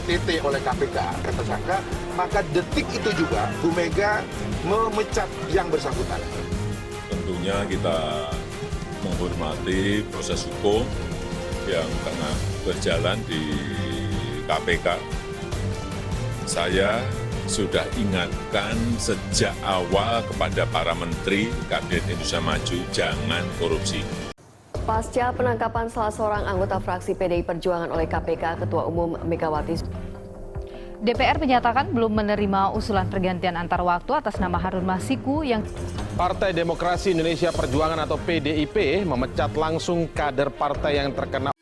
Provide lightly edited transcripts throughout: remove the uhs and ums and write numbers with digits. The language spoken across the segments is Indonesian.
OTT oleh KPK ke tersangka, maka detik itu juga Bu Mega memecat yang bersangkutan. Tentunya kita menghormati proses hukum yang tengah berjalan di KPK. Saya sudah ingatkan sejak awal kepada para menteri Kabinet Indonesia Maju, jangan korupsi. Pasca penangkapan salah seorang anggota fraksi PDI Perjuangan oleh KPK, Ketua Umum Megawati. DPR menyatakan belum menerima usulan pergantian antar waktu atas nama Harun Masiku yang Partai Demokrasi Indonesia Perjuangan atau PDIP memecat langsung kader partai yang terkena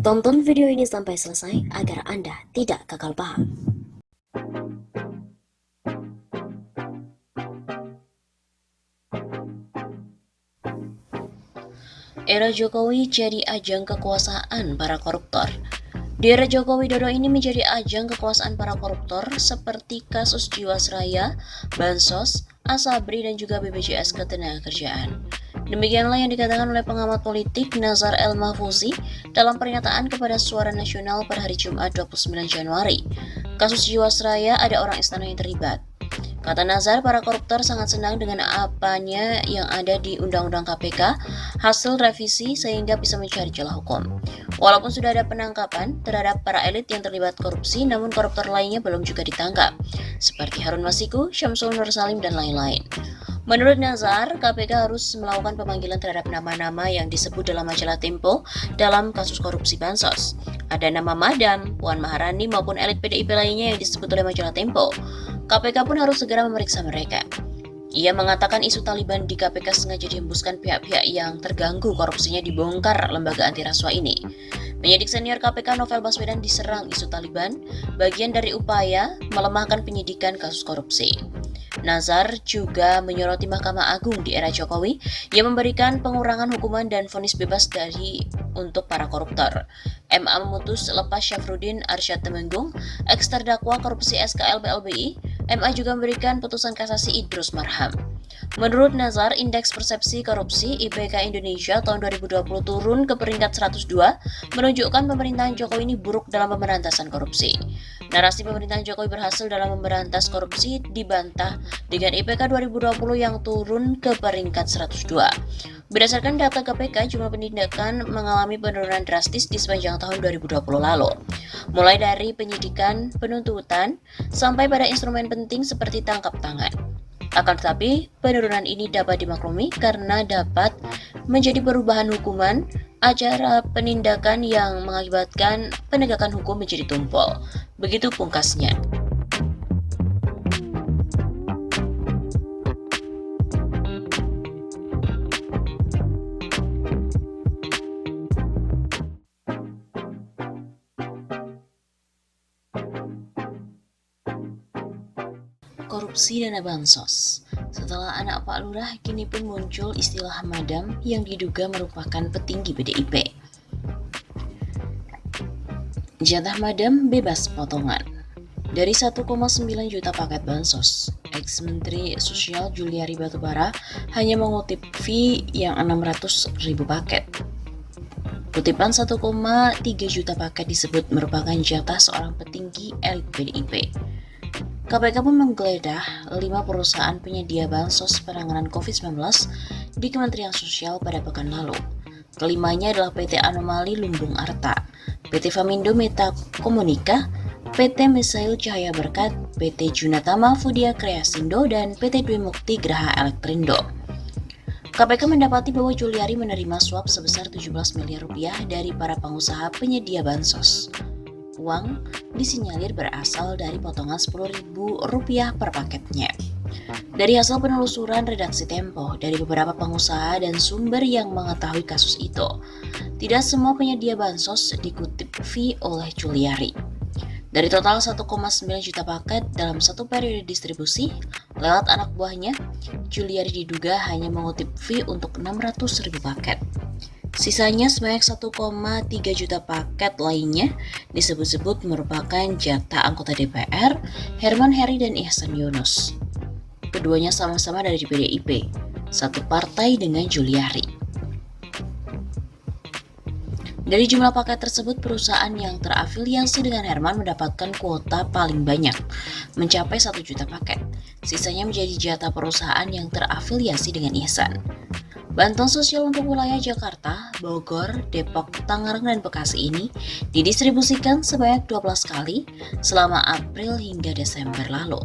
Tonton video ini sampai selesai agar Anda tidak gagal paham. Era Jokowi jadi ajang kekuasaan para koruptor. Di era Joko Widodo ini menjadi ajang kekuasaan para koruptor seperti kasus Jiwasraya, Bansos, Asabri, dan juga BPJS Ketenagakerjaan. Demikianlah yang dikatakan oleh pengamat politik Nazar El Mahfouzi dalam pernyataan kepada Suara Nasional pada hari Jumat 29 Januari. Kasus Jiwasraya ada orang istana yang terlibat. Kata Nazar, para koruptor sangat senang dengan apanya yang ada di Undang-Undang KPK, hasil revisi sehingga bisa mencari celah hukum. Walaupun sudah ada penangkapan terhadap para elit yang terlibat korupsi, namun koruptor lainnya belum juga ditangkap, seperti Harun Masiku, Syamsul Nur Salim, dan lain-lain. Menurut Nazar, KPK harus melakukan pemanggilan terhadap nama-nama yang disebut dalam majalah Tempo dalam kasus korupsi Bansos. Ada nama Madam, Puan Maharani maupun elit PDIP lainnya yang disebut oleh majalah Tempo. KPK pun harus segera memeriksa mereka. Ia mengatakan isu Taliban di KPK sengaja dihembuskan pihak-pihak yang terganggu korupsinya dibongkar lembaga anti rasuah ini. Penyidik senior KPK Novel Baswedan diserang isu Taliban, bagian dari upaya melemahkan penyidikan kasus korupsi. Nazar juga menyoroti Mahkamah Agung di era Jokowi yang memberikan pengurangan hukuman dan vonis bebas untuk para koruptor. MA memutus lepas Syafruddin Arsyad Temenggung, eks terdakwa korupsi SKL BLBI. MA juga memberikan putusan kasasi Idrus Marham. Menurut Nazar, indeks persepsi korupsi IPK Indonesia tahun 2020 turun ke peringkat 102, menunjukkan pemerintahan Jokowi ini buruk dalam pemberantasan korupsi. Narasi pemerintahan Jokowi berhasil dalam memberantas korupsi dibantah dengan IPK 2020 yang turun ke peringkat 102. Berdasarkan data KPK, jumlah penindakan mengalami penurunan drastis di sepanjang tahun 2020 lalu. Mulai dari penyidikan, penuntutan, sampai pada instrumen penting seperti tangkap tangan. Akan tetapi, penurunan ini dapat dimaklumi karena dapat menjadi perubahan hukuman, acara penindakan yang mengakibatkan penegakan hukum menjadi tumpul. Begitu pungkasnya. Korupsi dana bansos. Setelah anak Pak Lurah, kini pun muncul istilah Madam yang diduga merupakan petinggi PDIP. Jatah Madam bebas potongan. Dari 1,9 juta paket bansos, ex-Menteri Sosial Juliari Batubara hanya mengutip fee yang 600.000 paket. Kutipan 1,3 juta paket disebut merupakan jatah seorang petinggi elit PDIP. KPK pun menggeledah 5 perusahaan penyedia bansos penanganan COVID-19 di Kementerian Sosial pada pekan lalu. Kelimanya adalah PT Anomali Lumbung Arta, PT Famindo Meta Komunika, PT Misail Cahaya Berkat, PT Junatama Fudia Kreasindo, dan PT Dwi Mukti Graha Elektrindo. KPK mendapati bahwa Juliari menerima suap sebesar 17 miliar rupiah dari para pengusaha penyedia bansos. Uang disinyalir berasal dari potongan Rp10.000 per paketnya. Dari hasil penelusuran redaksi Tempo dari beberapa pengusaha dan sumber yang mengetahui kasus itu, tidak semua penyedia bansos dikutip fee oleh Juliari. Dari total 1,9 juta paket dalam satu periode distribusi, lewat anak buahnya, Juliari diduga hanya mengutip fee untuk 600.000 paket. Sisanya sebanyak 1,3 juta paket lainnya disebut-sebut merupakan jatah anggota DPR Herman Heri dan Ihsan Yunus. Keduanya sama-sama dari PDIP, satu partai dengan Juliari. Dari jumlah paket tersebut, perusahaan yang terafiliasi dengan Herman mendapatkan kuota paling banyak, mencapai 1 juta paket. Sisanya menjadi jatah perusahaan yang terafiliasi dengan Ihsan. Bantuan sosial untuk wilayah Jakarta, Bogor, Depok, Tangerang, dan Bekasi ini didistribusikan sebanyak 12 kali selama April hingga Desember lalu.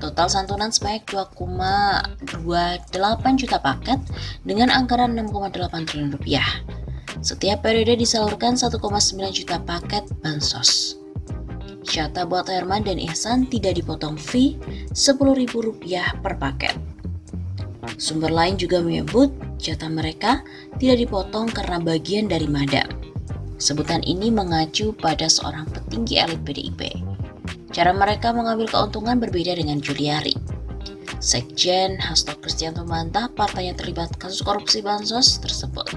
Total santunan sebanyak 2,28 juta paket dengan anggaran 6,8 triliun rupiah. Setiap periode disalurkan 1,9 juta paket bansos. Jatah buat Herman dan Ihsan tidak dipotong fee Rp10.000 per paket. Sumber lain juga menyebut jatah mereka tidak dipotong karena bagian dari Madam. Sebutan ini mengacu pada seorang petinggi elit PDIP. Cara mereka mengambil keuntungan berbeda dengan Juliari. Sekjen Hasto Kristianto membantah partainya terlibat kasus korupsi bansos tersebut.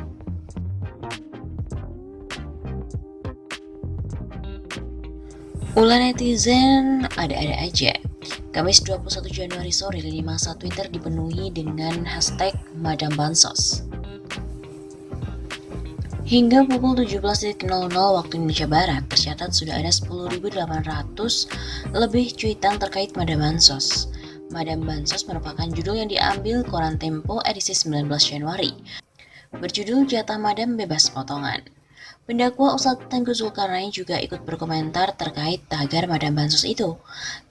Ulah netizen ada-ada aja. Kamis 21 Januari sore, lini masa Twitter dipenuhi dengan hashtag Madam Bansos. Hingga pukul 17.00 waktu Indonesia Barat, tercatat sudah ada 10.800 lebih cuitan terkait Madam Bansos. Madam Bansos merupakan judul yang diambil koran Tempo edisi 19 Januari. Berjudul Jatah Madam Bebas Potongan. Pendakwa Ustadz Tengku Zulkarnain juga ikut berkomentar terkait tagar Madam Bansos itu.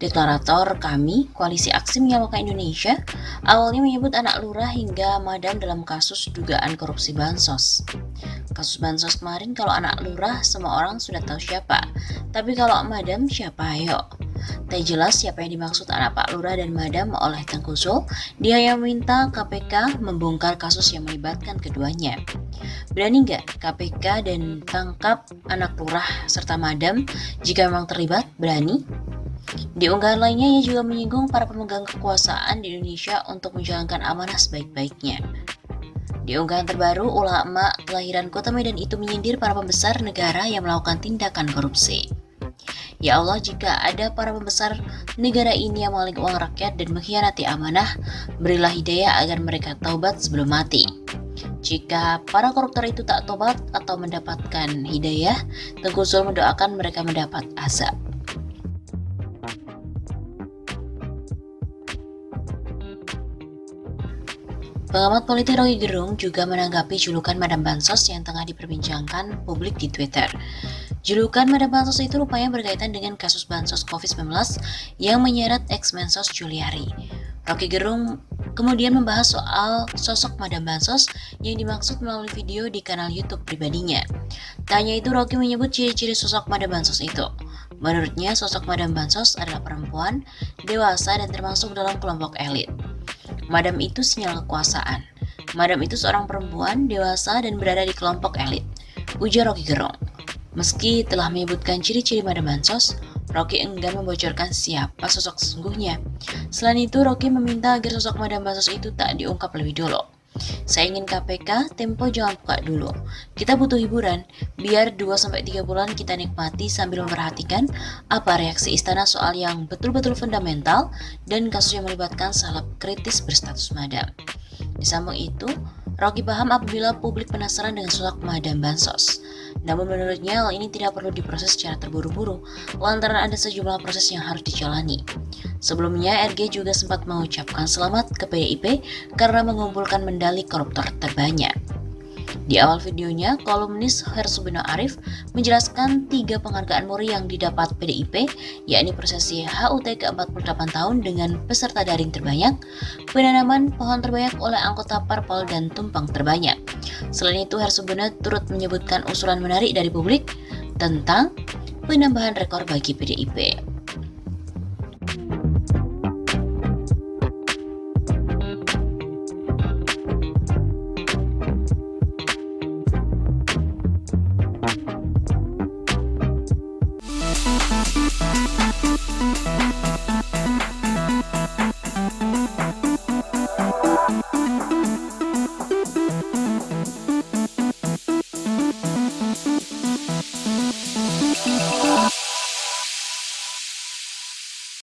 Deklarator kami, Koalisi Aksi Menyelamatkan Indonesia, awalnya menyebut anak lurah hingga Madam dalam kasus dugaan korupsi bansos. Kasus bansos kemarin kalau anak lurah semua orang sudah tahu siapa, tapi kalau Madam siapa ayo? Tak jelas siapa yang dimaksud anak Pak Lurah dan Madam oleh Tengku Zul. Dia yang meminta KPK membongkar kasus yang melibatkan keduanya. Berani nggak KPK dan tangkap anak lurah serta Madam jika memang terlibat? Berani? Di unggahan lainnya, ia juga menyinggung para pemegang kekuasaan di Indonesia untuk menjalankan amanah sebaik-baiknya. Di unggahan terbaru, ulama kelahiran Kota Medan itu menyindir para pembesar negara yang melakukan tindakan korupsi. Ya Allah, jika ada para pembesar negara ini yang mengaling uang rakyat dan mengkhianati amanah, berilah hidayah agar mereka taubat sebelum mati. Jika para koruptor itu tak tobat atau mendapatkan hidayah, Tengku Zul mendoakan mereka mendapat azab. Pengamat politik Roky Gerung juga menanggapi julukan Madam Bansos yang tengah diperbincangkan publik di Twitter. Julukan Madam Bansos itu rupanya berkaitan dengan kasus bansos COVID-19 yang menyeret ex-Mensos Juliari. Roky Gerung kemudian membahas soal sosok Madam Bansos yang dimaksud melalui video di kanal YouTube pribadinya. Tanya itu, Roky menyebut ciri-ciri sosok Madam Bansos itu. Menurutnya, sosok Madam Bansos adalah perempuan, dewasa, dan termasuk dalam kelompok elit. Madam itu sinyal kekuasaan. Madam itu seorang perempuan, dewasa, dan berada di kelompok elit, ujar Roky Gerung. Meski telah menyebutkan ciri-ciri Madam Bansos, Roky enggan membocorkan siapa sosok sesungguhnya. Selain itu, Roky meminta agar sosok Madam Bansos itu tak diungkap lebih dulu. Saya ingin KPK, Tempo jangan buka dulu. Kita butuh hiburan, biar 2-3 bulan kita nikmati sambil memperhatikan apa reaksi istana soal yang betul-betul fundamental dan kasus yang melibatkan salap kritis berstatus Madam. Di samping itu, Roky paham apabila publik penasaran dengan sosok Madam Bansos. Namun menurutnya hal ini tidak perlu diproses secara terburu-buru, lantaran ada sejumlah proses yang harus dijalani. Sebelumnya, RG juga sempat mengucapkan selamat ke PDIP karena mengumpulkan medali koruptor terbanyak. Di awal videonya, kolumnis Hersubino Arif menjelaskan 3 penghargaan muri yang didapat PDIP, yakni prosesi HUT ke-48 tahun dengan peserta daring terbanyak, penanaman pohon terbanyak oleh anggota parpol, dan tumpang terbanyak. Selain itu, Hersubino turut menyebutkan usulan menarik dari publik tentang penambahan rekor bagi PDIP.